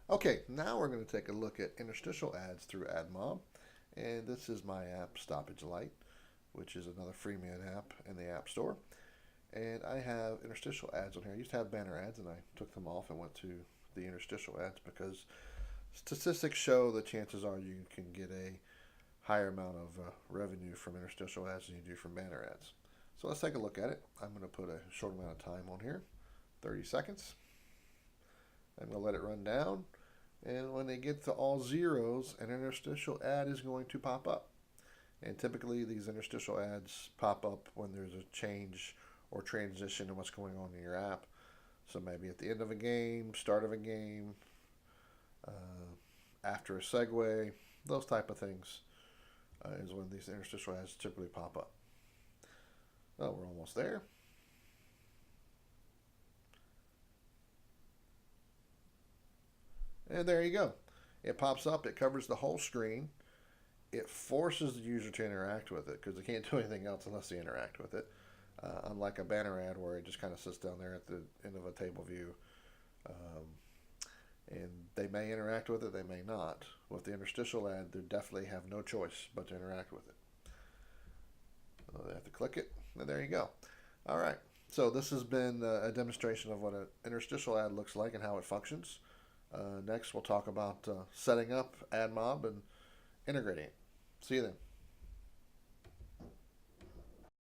Okay, now we're going to take a look at interstitial ads through AdMob. And this is my app, Stoppage Light, which is another freemium app in the App Store. And I have interstitial ads on here. I used to have banner ads, and I took them off and went to the interstitial ads because statistics show that chances are you can get a higher amount of revenue from interstitial ads than you do from banner ads. So let's take a look at it. I'm going to put a short amount of time on here, 30 seconds. I'm going to let it run down. And when they get to all zeros, an interstitial ad is going to pop up. And typically, these interstitial ads pop up when there's a change or transition in what's going on in your app. So maybe at the end of a game, start of a game, after a segue, those type of things is when these interstitial ads typically pop up. Oh, we're almost there. And there you go. It pops up, it covers the whole screen. It forces the user to interact with it because they can't do anything else unless they interact with it. Unlike a banner ad where it just kind of sits down there at the end of a table view. Um, and they may interact with it, they may not. With the interstitial ad, they definitely have no choice but to interact with it. So they have to click it, and there you go. All right. So this has been a demonstration of what an interstitial ad looks like and how it functions. Next, we'll talk about setting up AdMob and integrating it. See you then.